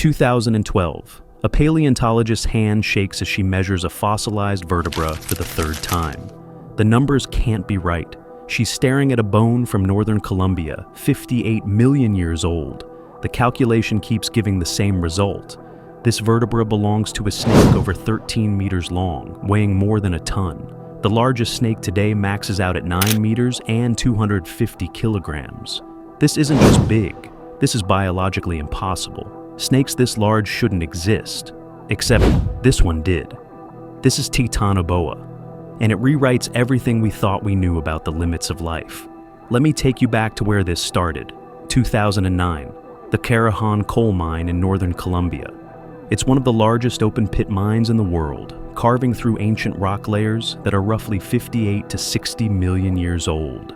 2012. A paleontologist's hand shakes as she measures a fossilized vertebra for the third time. The numbers can't be right. She's staring at a bone from northern Colombia, 58 million years old. The calculation keeps giving the same result. This vertebra belongs to a snake over 13 meters long, weighing more than a ton. The largest snake today maxes out at 9 meters and 250 kilograms. This isn't just big, this is biologically impossible. Snakes this large shouldn't exist, except this one did. This is Titanoboa, and it rewrites everything we thought we knew about the limits of life. Let me take you back to where this started, 2009, the Carajan coal mine in northern Colombia. It's one of the largest open-pit mines in the world, carving through ancient rock layers that are roughly 58 to 60 million years old.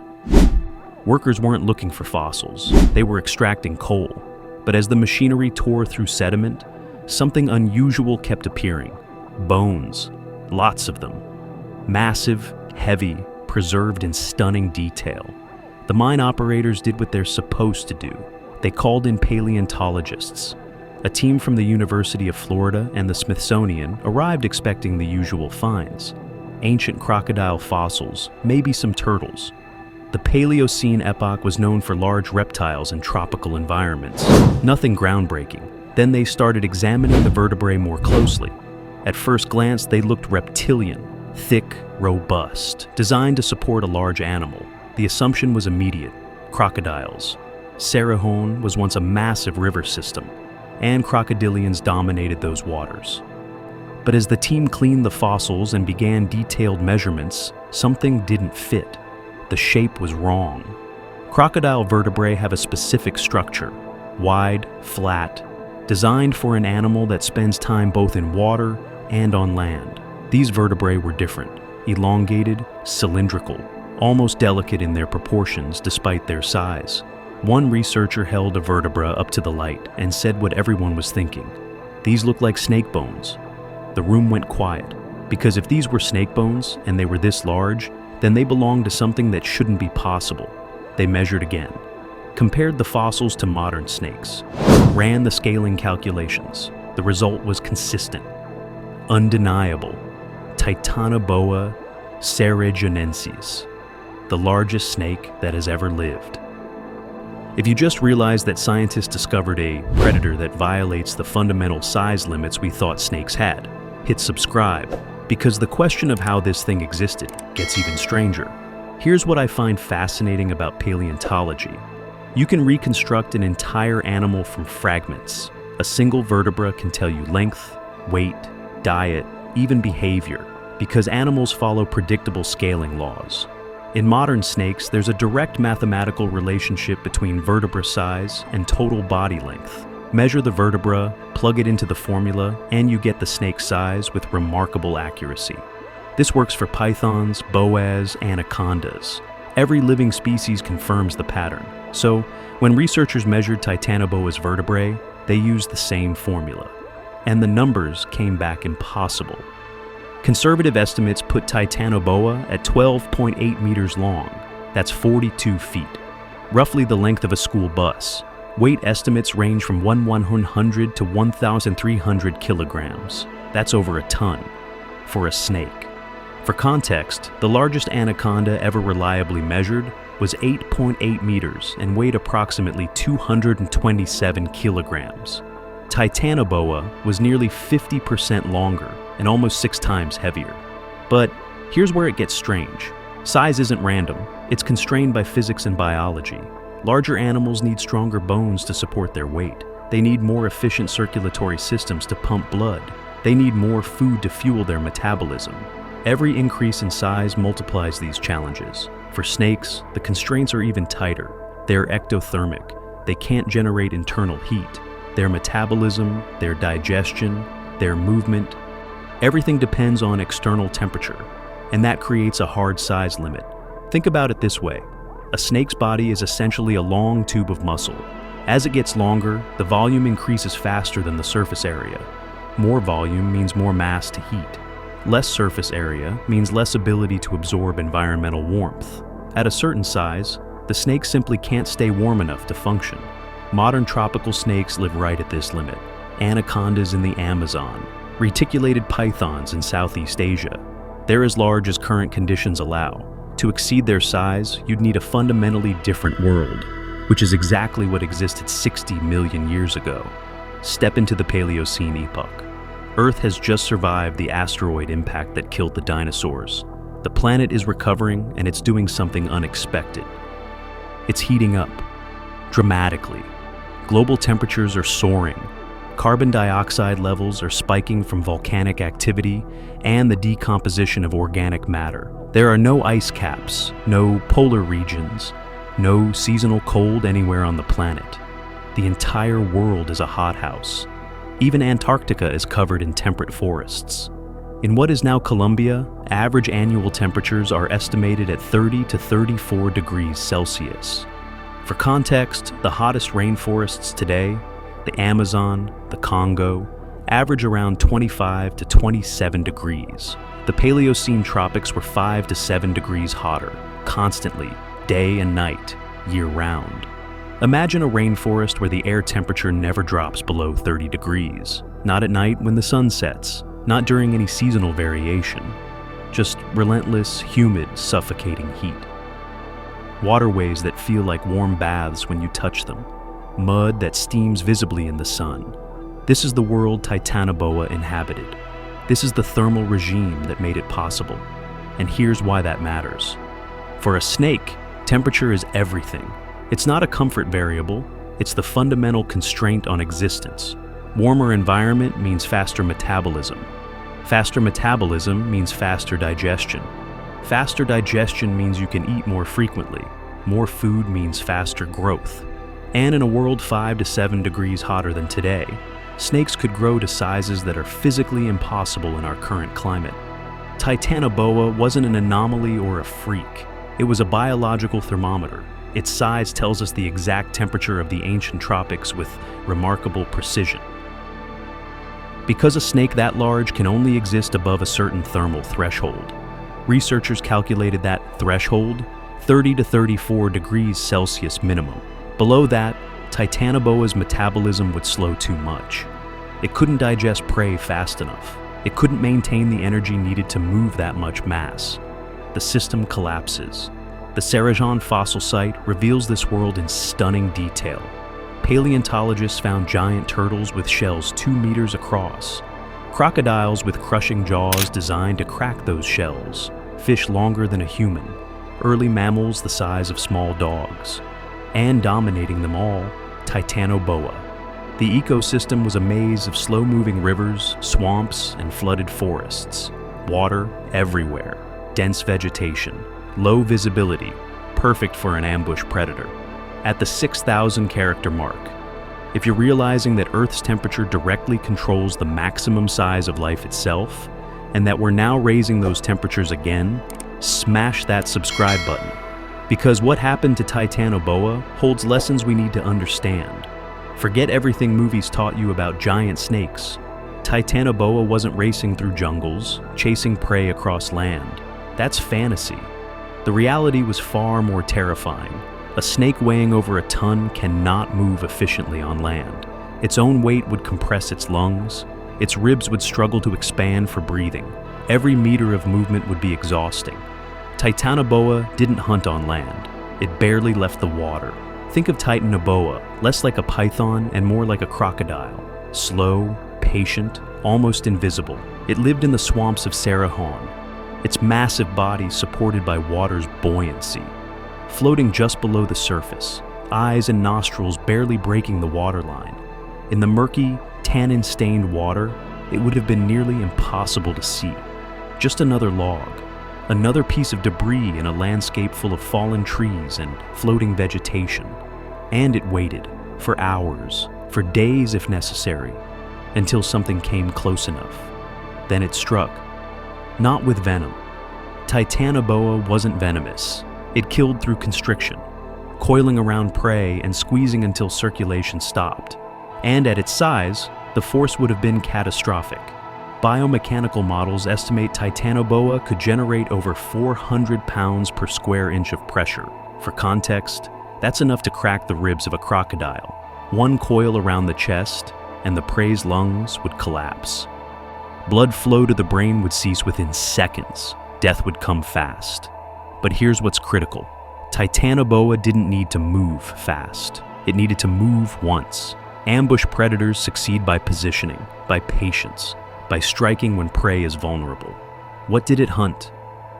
Workers weren't looking for fossils, they were extracting coal. But as the machinery tore through sediment, something unusual kept appearing. Bones, lots of them. Massive, heavy, preserved in stunning detail. The mine operators did what they're supposed to do. They called in paleontologists. A team from the University of Florida and the Smithsonian arrived expecting the usual finds. Ancient crocodile fossils, maybe some turtles. The Paleocene epoch was known for large reptiles in tropical environments. Nothing groundbreaking. Then they started examining the vertebrae more closely. At first glance, they looked reptilian, thick, robust, designed to support a large animal. The assumption was immediate: crocodiles. Cerrejón was once a massive river system, and crocodilians dominated those waters. But as the team cleaned the fossils and began detailed measurements, something didn't fit. The shape was wrong. Crocodile vertebrae have a specific structure, wide, flat, designed for an animal that spends time both in water and on land. These vertebrae were different, elongated, cylindrical, almost delicate in their proportions despite their size. One researcher held a vertebra up to the light and said what everyone was thinking. These look like snake bones. The room went quiet, because if these were snake bones and they were this large, then they belonged to something that shouldn't be possible. They measured again, compared the fossils to modern snakes, ran the scaling calculations. The result was consistent, undeniable. Titanoboa cerrejonensis, the largest snake that has ever lived. If you just realized that scientists discovered a predator that violates the fundamental size limits we thought snakes had, hit subscribe, because the question of how this thing existed gets even stranger. Here's what I find fascinating about paleontology. You can reconstruct an entire animal from fragments. A single vertebra can tell you length, weight, diet, even behavior, because animals follow predictable scaling laws. In modern snakes, there's a direct mathematical relationship between vertebra size and total body length. Measure the vertebra, plug it into the formula, and you get the snake size with remarkable accuracy. This works for pythons, boas, anacondas. Every living species confirms the pattern. So, when researchers measured Titanoboa's vertebrae, they used the same formula. And the numbers came back impossible. Conservative estimates put Titanoboa at 12.8 meters long. That's 42 feet, roughly the length of a school bus. Weight estimates range from 1,100 to 1,300 kilograms. That's over a ton for a snake. For context, the largest anaconda ever reliably measured was 8.8 meters and weighed approximately 227 kilograms. Titanoboa was nearly 50% longer and almost 6 times heavier. But here's where it gets strange. Size isn't random, it's constrained by physics and biology. Larger animals need stronger bones to support their weight. They need more efficient circulatory systems to pump blood. They need more food to fuel their metabolism. Every increase in size multiplies these challenges. For snakes, the constraints are even tighter. They're ectothermic. They can't generate internal heat. Their metabolism, their digestion, their movement, everything depends on external temperature, and that creates a hard size limit. Think about it this way. A snake's body is essentially a long tube of muscle. As it gets longer, the volume increases faster than the surface area. More volume means more mass to heat. Less surface area means less ability to absorb environmental warmth. At a certain size, the snake simply can't stay warm enough to function. Modern tropical snakes live right at this limit. anacondas in the Amazon, reticulated pythons in Southeast Asia. They're as large as current conditions allow. To exceed their size, you'd need a fundamentally different world, which is exactly what existed 60 million years ago. Step into the Paleocene epoch. Earth has just survived the asteroid impact that killed the dinosaurs. The planet is recovering, and it's doing something unexpected. It's heating up, dramatically. Global temperatures are soaring. Carbon dioxide levels are spiking from volcanic activity and the decomposition of organic matter. There are no ice caps, no polar regions, no seasonal cold anywhere on the planet. The entire world is a hothouse. Even Antarctica is covered in temperate forests. In what is now Colombia, average annual temperatures are estimated at 30 to 34 degrees Celsius. For context, the hottest rainforests today, the Amazon, the Congo, average around 25 to 27 degrees. The Paleocene tropics were 5 to 7 degrees hotter, constantly, day and night, year-round. Imagine a rainforest where the air temperature never drops below 30 degrees. Not at night when the sun sets, not during any seasonal variation. Just relentless, humid, suffocating heat. Waterways that feel like warm baths when you touch them. Mud that steams visibly in the sun. This is the world Titanoboa inhabited. This is the thermal regime that made it possible. And here's why that matters. For a snake, temperature is everything. It's not a comfort variable, it's the fundamental constraint on existence. Warmer environment means faster metabolism. Faster metabolism means faster digestion. Faster digestion means you can eat more frequently. More food means faster growth. And in a world 5 to 7 degrees hotter than today, snakes could grow to sizes that are physically impossible in our current climate. Titanoboa wasn't an anomaly or a freak. It was a biological thermometer. Its size tells us the exact temperature of the ancient tropics with remarkable precision. Because a snake that large can only exist above a certain thermal threshold, researchers calculated that threshold 30 to 34 degrees Celsius minimum. Below that, Titanoboa's metabolism would slow too much. It couldn't digest prey fast enough. It couldn't maintain the energy needed to move that much mass. The system collapses. The Sarajevo fossil site reveals this world in stunning detail. Paleontologists found giant turtles with shells 2 meters across, crocodiles with crushing jaws designed to crack those shells, fish longer than a human, early mammals the size of small dogs, and dominating them all, Titanoboa. The ecosystem was a maze of slow-moving rivers, swamps, and flooded forests. Water everywhere, dense vegetation, low visibility, perfect for an ambush predator. At the 6,000 character mark, if you're realizing that Earth's temperature directly controls the maximum size of life itself, and that we're now raising those temperatures again, smash that subscribe button. Because what happened to Titanoboa holds lessons we need to understand. Forget everything movies taught you about giant snakes. Titanoboa wasn't racing through jungles, chasing prey across land. That's fantasy. The reality was far more terrifying. A snake weighing over a ton cannot move efficiently on land. Its own weight would compress its lungs. Its ribs would struggle to expand for breathing. Every meter of movement would be exhausting. Titanoboa didn't hunt on land. It barely left the water. Think of Titanoboa, less like a python and more like a crocodile. Slow, patient, almost invisible. It lived in the swamps of Sarajevo. Its massive body supported by water's buoyancy. Floating just below the surface, eyes and nostrils barely breaking the waterline. In the murky, tannin-stained water, it would have been nearly impossible to see. Just another log. Another piece of debris in a landscape full of fallen trees and floating vegetation. And it waited, for hours, for days if necessary, until something came close enough. Then it struck. Not with venom. Titanoboa wasn't venomous. It killed through constriction, coiling around prey and squeezing until circulation stopped. And at its size, the force would have been catastrophic. Biomechanical models estimate Titanoboa could generate over 400 pounds per square inch of pressure. For context, that's enough to crack the ribs of a crocodile. One coil around the chest, and the prey's lungs would collapse. Blood flow to the brain would cease within seconds. Death would come fast. But here's what's critical. Titanoboa didn't need to move fast. It needed to move once. Ambush predators succeed by positioning, by patience, by striking when prey is vulnerable. What did it hunt?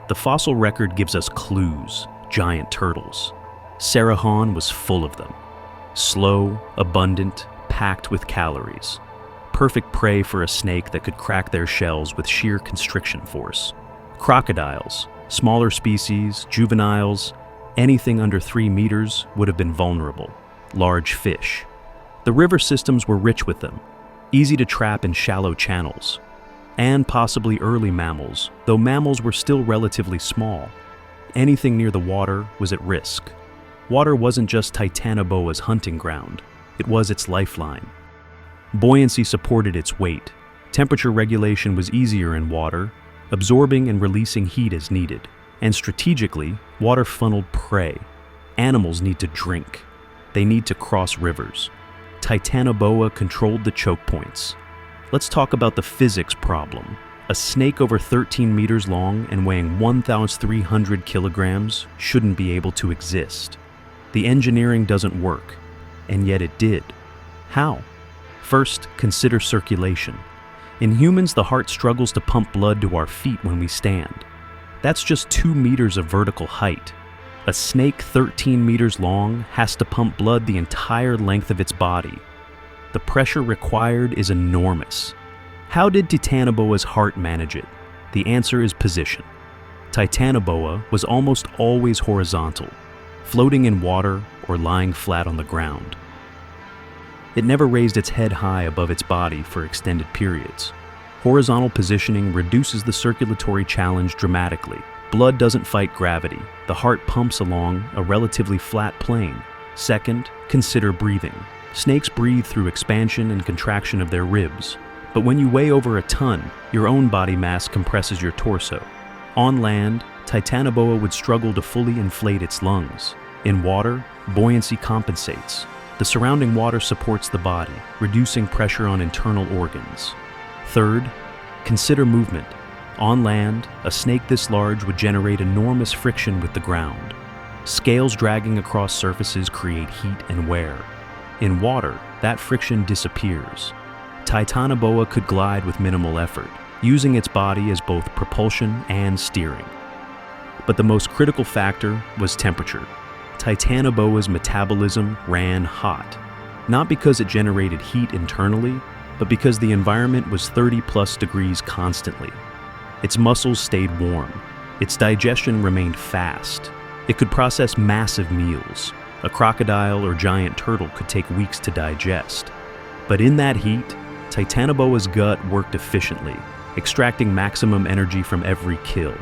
The fossil record gives us clues: giant turtles. Cerrejón was full of them. Slow, abundant, packed with calories. Perfect prey for a snake that could crack their shells with sheer constriction force. Crocodiles, smaller species, juveniles, anything under 3 meters would have been vulnerable. Large fish. The river systems were rich with them, easy to trap in shallow channels. And possibly early mammals, though mammals were still relatively small. Anything near the water was at risk. Water wasn't just Titanoboa's hunting ground, it was its lifeline. Buoyancy supported its weight. Temperature regulation was easier in water, absorbing and releasing heat as needed. And strategically, water funneled prey. Animals need to drink. They need to cross rivers. Titanoboa controlled the choke points. Let's talk about the physics problem. A snake over 13 meters long and weighing 1,300 kilograms shouldn't be able to exist. The engineering doesn't work, and yet it did. How? First, consider circulation. In humans, the heart struggles to pump blood to our feet when we stand. That's just 2 meters of vertical height. A snake 13 meters long has to pump blood the entire length of its body. The pressure required is enormous. How did Titanoboa's heart manage it? The answer is position. Titanoboa was almost always horizontal, floating in water or lying flat on the ground. It never raised its head high above its body for extended periods. Horizontal positioning reduces the circulatory challenge dramatically. Blood doesn't fight gravity. The heart pumps along a relatively flat plane. Second, consider breathing. Snakes breathe through expansion and contraction of their ribs. But when you weigh over a ton, your own body mass compresses your torso. On land, Titanoboa would struggle to fully inflate its lungs. In water, buoyancy compensates. The surrounding water supports the body, reducing pressure on internal organs. Third, consider movement. On land, a snake this large would generate enormous friction with the ground. Scales dragging across surfaces create heat and wear. In water, that friction disappears. Titanoboa could glide with minimal effort, using its body as both propulsion and steering. But the most critical factor was temperature. Titanoboa's metabolism ran hot, not because it generated heat internally, but because the environment was 30+ degrees constantly. Its muscles stayed warm. Its digestion remained fast. It could process massive meals. A crocodile or giant turtle could take weeks to digest. But in that heat, Titanoboa's gut worked efficiently, extracting maximum energy from every kill.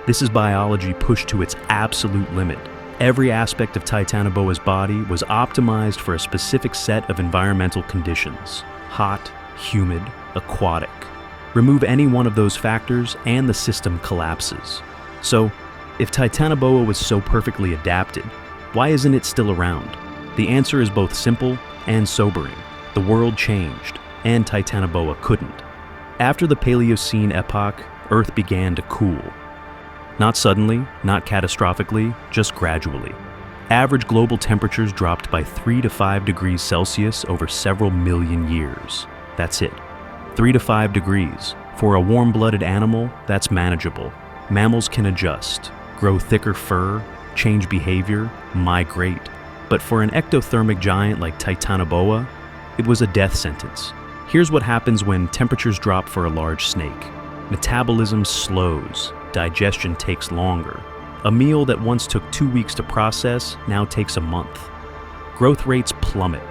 This is biology pushed to its absolute limit. Every aspect of Titanoboa's body was optimized for a specific set of environmental conditions: hot, humid, aquatic. Remove any one of those factors and the system collapses. So, if Titanoboa was so perfectly adapted, why isn't it still around? The answer is both simple and sobering. The world changed, and Titanoboa couldn't. After the Paleocene epoch, Earth began to cool. Not suddenly, not catastrophically, just gradually. Average global temperatures dropped by 3 to 5 degrees Celsius over several million years. That's it. 3 to 5 degrees. For a warm-blooded animal, that's manageable. Mammals can adjust, grow thicker fur, change behavior, migrate. But for an ectothermic giant like Titanoboa, it was a death sentence. Here's what happens when temperatures drop for a large snake. Metabolism slows. Digestion takes longer. A meal that once took 2 weeks to process now takes a month. Growth rates plummet.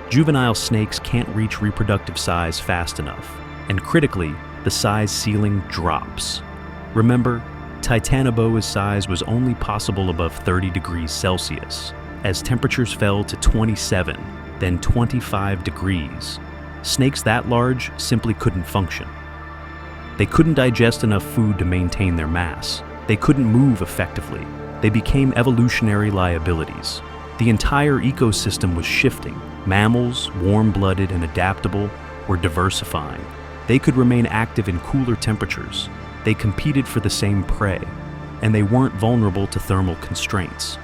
Juvenile snakes can't reach reproductive size fast enough. And critically, the size ceiling drops. Remember, Titanoboa's size was only possible above 30 degrees Celsius. As temperatures fell to 27, then 25 degrees, snakes that large simply couldn't function. They couldn't digest enough food to maintain their mass. They couldn't move effectively. They became evolutionary liabilities. The entire ecosystem was shifting. Mammals, warm-blooded and adaptable, were diversifying. They could remain active in cooler temperatures. They competed for the same prey, and they weren't vulnerable to thermal constraints.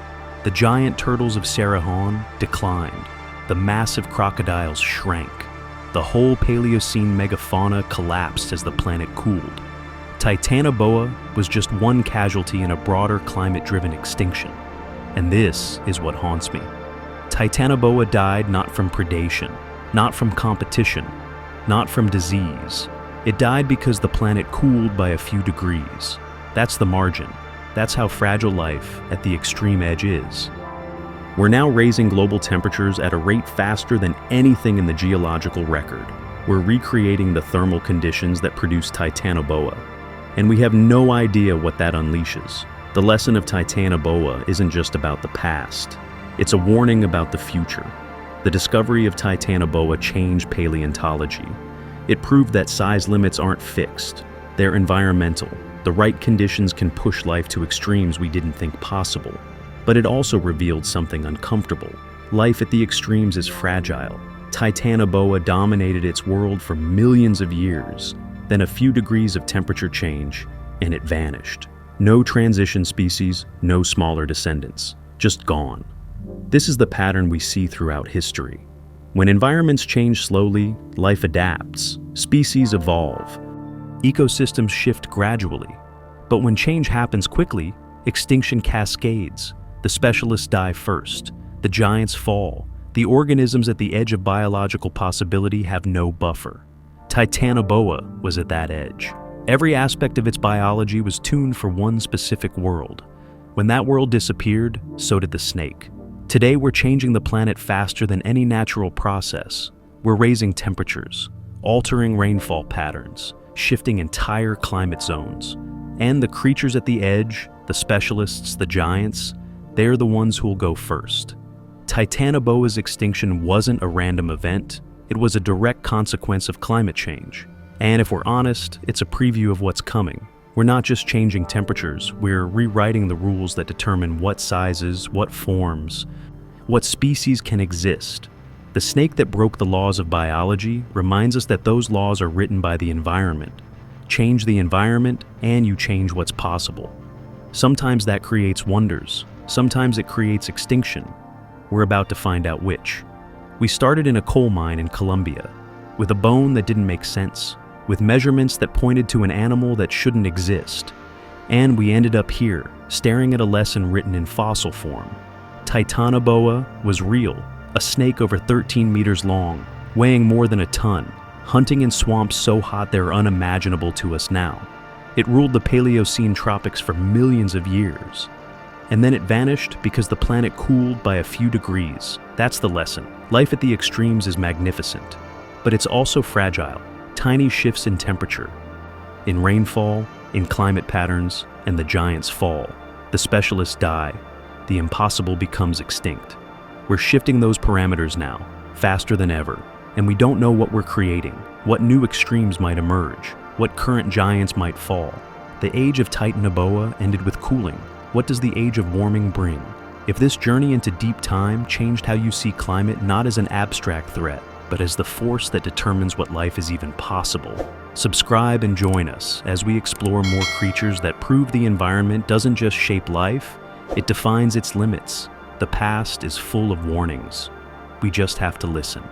The giant turtles of Cerrejón declined. The massive crocodiles shrank. The whole Paleocene megafauna collapsed as the planet cooled. Titanoboa was just one casualty in a broader climate-driven extinction. And this is what haunts me. Titanoboa died not from predation, not from competition, not from disease. It died because the planet cooled by a few degrees. That's the margin. That's how fragile life at the extreme edge is. We're now raising global temperatures at a rate faster than anything in the geological record. We're recreating the thermal conditions that produced Titanoboa. And we have no idea what that unleashes. The lesson of Titanoboa isn't just about the past. It's a warning about the future. The discovery of Titanoboa changed paleontology. It proved that size limits aren't fixed. They're environmental. The right conditions can push life to extremes we didn't think possible. But it also revealed something uncomfortable. Life at the extremes is fragile. Titanoboa dominated its world for millions of years. Then a few degrees of temperature change, and it vanished. No transition species, no smaller descendants. Just gone. This is the pattern we see throughout history. When environments change slowly, life adapts. Species evolve. Ecosystems shift gradually. But when change happens quickly, extinction cascades. The specialists die first. The giants fall. The organisms at the edge of biological possibility have no buffer. Titanoboa was at that edge. Every aspect of its biology was tuned for one specific world. When that world disappeared, so did the snake. Today we're changing the planet faster than any natural process. We're raising temperatures, altering rainfall patterns, shifting entire climate zones. And the creatures at the edge, the specialists, the giants, they're the ones who'll go first. Titanoboa's extinction wasn't a random event. It was a direct consequence of climate change. And if we're honest, it's a preview of what's coming. We're not just changing temperatures, we're rewriting the rules that determine what sizes, what forms, what species can exist. The snake that broke the laws of biology reminds us that those laws are written by the environment. Change the environment, and you change what's possible. Sometimes that creates wonders. Sometimes it creates extinction. We're about to find out which. We started in a coal mine in Colombia, with a bone that didn't make sense, with measurements that pointed to an animal that shouldn't exist. And we ended up here, staring at a lesson written in fossil form. Titanoboa was real, a snake over 13 meters long, weighing more than a ton, hunting in swamps so hot they're unimaginable to us now. It ruled the Paleocene tropics for millions of years. And then it vanished because the planet cooled by a few degrees. That's the lesson. Life at the extremes is magnificent, but it's also fragile. Tiny shifts in temperature, in rainfall, in climate patterns, and the giants fall. The specialists die. The impossible becomes extinct. We're shifting those parameters now, faster than ever, and we don't know what we're creating, what new extremes might emerge, what current giants might fall. The age of Titanoboa ended with cooling. What does the age of warming bring? If this journey into deep time changed how you see climate not as an abstract threat, but as the force that determines what life is even possible. Subscribe and join us as we explore more creatures that prove the environment doesn't just shape life, it defines its limits. The past is full of warnings. We just have to listen.